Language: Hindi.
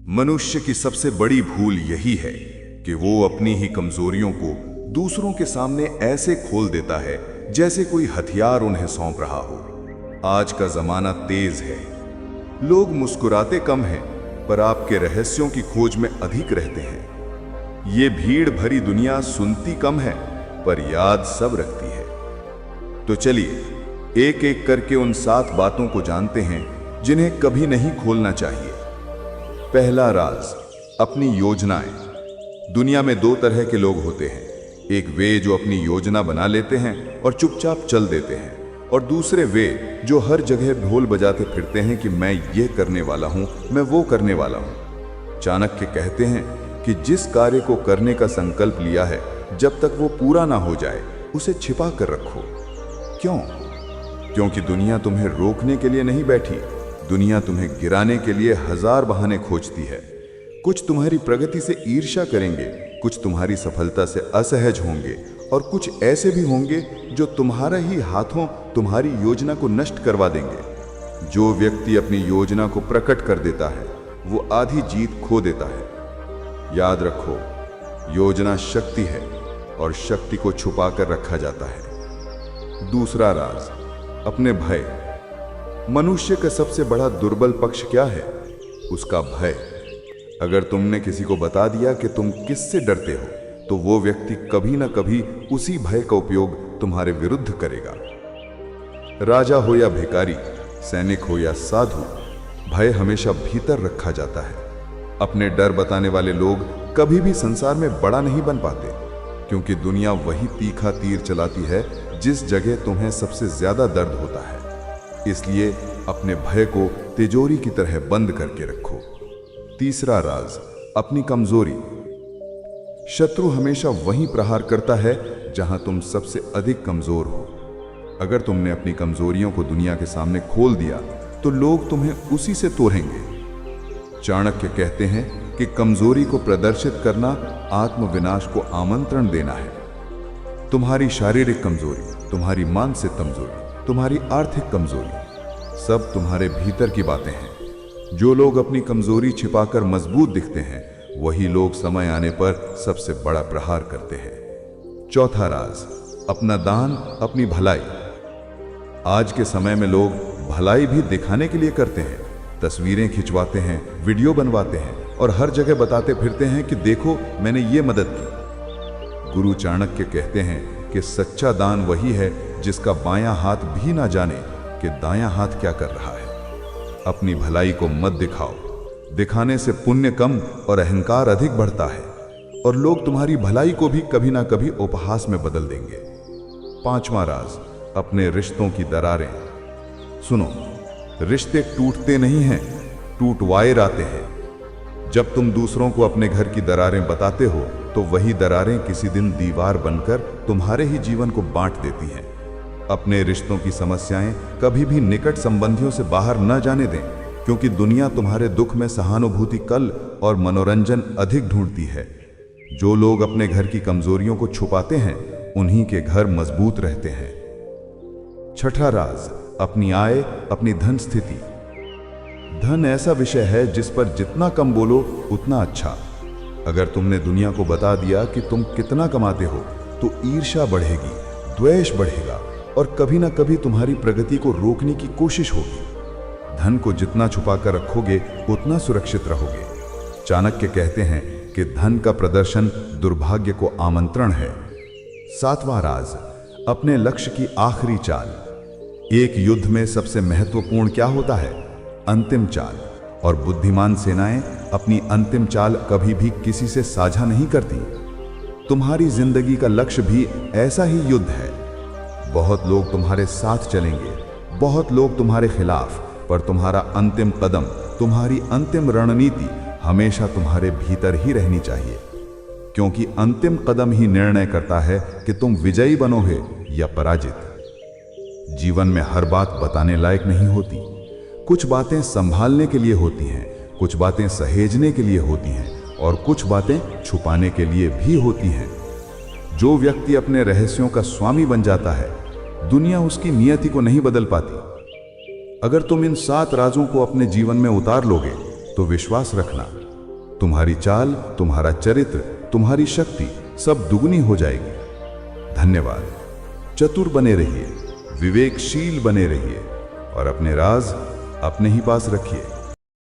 मनुष्य की सबसे बड़ी भूल यही है कि वो अपनी ही कमजोरियों को दूसरों के सामने ऐसे खोल देता है जैसे कोई हथियार उन्हें सौंप रहा हो। आज का जमाना तेज है, लोग मुस्कुराते कम हैं पर आपके रहस्यों की खोज में अधिक रहते हैं। ये भीड़ भरी दुनिया सुनती कम है पर याद सब रखती है। तो चलिए एक एक करके उन 7 बातों को जानते हैं जिन्हें कभी नहीं खोलना चाहिए। पहला राज, अपनी योजनाएं। दुनिया में 2 तरह के लोग होते हैं, एक वे जो अपनी योजना बना लेते हैं और चुपचाप चल देते हैं, और दूसरे वे जो हर जगह ढोल बजाते फिरते हैं कि मैं ये करने वाला हूं, मैं वो करने वाला हूं। चाणक्य कहते हैं कि जिस कार्य को करने का संकल्प लिया है, जब तक वो पूरा ना हो जाए उसे छिपा कर रखो। क्यों? क्योंकि दुनिया तुम्हें रोकने के लिए नहीं बैठी, दुनिया तुम्हें गिराने के लिए 1000 बहाने खोजती है। कुछ तुम्हारी प्रगति से ईर्ष्या करेंगे, कुछ तुम्हारी सफलता से असहज होंगे, और कुछ ऐसे भी होंगे जो तुम्हारा ही हाथों तुम्हारी योजना को नष्ट करवा देंगे। जो व्यक्ति अपनी योजना को प्रकट कर देता है वो आधी जीत खो देता है। याद रखो, योजना शक्ति है और शक्ति को छुपा कर रखा जाता है। दूसरा राज, अपने भय। मनुष्य का सबसे बड़ा दुर्बल पक्ष क्या है? उसका भय। अगर तुमने किसी को बता दिया कि तुम किससे डरते हो, तो वो व्यक्ति कभी ना कभी उसी भय का उपयोग तुम्हारे विरुद्ध करेगा। राजा हो या भिखारी, सैनिक हो या साधु, भय हमेशा भीतर रखा जाता है। अपने डर बताने वाले लोग कभी भी संसार में बड़ा नहीं बन पाते, क्योंकि दुनिया वही तीखा तीर चलाती है जिस जगह तुम्हें सबसे ज्यादा दर्द होता है। इसलिए अपने भय को तिजोरी की तरह बंद करके रखो। तीसरा राज, अपनी कमजोरी। शत्रु हमेशा वहीं प्रहार करता है जहां तुम सबसे अधिक कमजोर हो। अगर तुमने अपनी कमजोरियों को दुनिया के सामने खोल दिया तो लोग तुम्हें उसी से तोड़ेंगे। चाणक्य कहते हैं कि कमजोरी को प्रदर्शित करना आत्मविनाश को आमंत्रण देना है। तुम्हारी शारीरिक कमजोरी, तुम्हारी मानसिक कमजोरी, तुम्हारी आर्थिक कमजोरी, सब तुम्हारे भीतर की बातें हैं। जो लोग अपनी कमजोरी छिपाकर मजबूत दिखते हैं, वही लोग समय आने पर सबसे बड़ा प्रहार करते हैं। चौथा राज, अपना दान, अपनी भलाई। आज के समय में लोग भलाई भी दिखाने के लिए करते हैं। तस्वीरें खिंचवाते हैं, वीडियो बनवाते हैं और हर जगह बताते फिरते हैं कि देखो मैंने ये मदद की। गुरु चाणक्य कहते हैं कि सच्चा दान वही है जिसका बायां हाथ भी ना जाने कि दायां हाथ क्या कर रहा है। अपनी भलाई को मत दिखाओ, दिखाने से पुण्य कम और अहंकार अधिक बढ़ता है, और लोग तुम्हारी भलाई को भी कभी ना कभी उपहास में बदल देंगे। पांचवा राज, अपने रिश्तों की दरारें। सुनो, रिश्ते टूटते नहीं हैं, टूटवाए आते हैं। जब तुम दूसरों को अपने घर की दरारें बताते हो तो वही दरारें किसी दिन दीवार बनकर तुम्हारे ही जीवन को बांट देती हैं। अपने रिश्तों की समस्याएं कभी भी निकट संबंधियों से बाहर न जाने दें, क्योंकि दुनिया तुम्हारे दुख में सहानुभूति कल और मनोरंजन अधिक ढूंढती है। जो लोग अपने घर की कमजोरियों को छुपाते हैं, उन्हीं के घर मजबूत रहते हैं। छठा राज, अपनी आय, अपनी धन स्थिति। धन ऐसा विषय है जिस पर जितना कम बोलो उतना अच्छा। अगर तुमने दुनिया को बता दिया कि तुम कितना कमाते हो, तो ईर्ष्या बढ़ेगी, द्वेष बढ़ेगा और कभी ना कभी तुम्हारी प्रगति को रोकने की कोशिश होगी। धन को जितना छुपाकर रखोगे उतना सुरक्षित रहोगे। चाणक्य कहते हैं कि धन का प्रदर्शन दुर्भाग्य को आमंत्रण है। सातवां राज, अपने लक्ष्य की आखिरी चाल। एक युद्ध में सबसे महत्वपूर्ण क्या होता है? अंतिम चाल। और बुद्धिमान सेनाएं अपनी अंतिम चाल कभी भी किसी से साझा नहीं करती। तुम्हारी जिंदगी का लक्ष्य भी ऐसा ही युद्ध है। बहुत लोग तुम्हारे साथ चलेंगे, बहुत लोग तुम्हारे खिलाफ, पर तुम्हारा अंतिम कदम, तुम्हारी अंतिम रणनीति हमेशा तुम्हारे भीतर ही रहनी चाहिए, क्योंकि अंतिम कदम ही निर्णय करता है कि तुम विजयी बनोगे या पराजित। जीवन में हर बात बताने लायक नहीं होती। कुछ बातें संभालने के लिए होती हैं, कुछ बातें सहेजने के लिए होती हैं और कुछ बातें छुपाने के लिए भी होती हैं। जो व्यक्ति अपने रहस्यों का स्वामी बन जाता है, दुनिया उसकी नियति को नहीं बदल पाती। अगर तुम इन 7 राजों को अपने जीवन में उतार लोगे तो विश्वास रखना, तुम्हारी चाल, तुम्हारा चरित्र, तुम्हारी शक्ति सब दुगनी हो जाएगी। धन्यवाद। चतुर बने रहिए, विवेकशील बने रहिए और अपने राज अपने ही पास रखिए।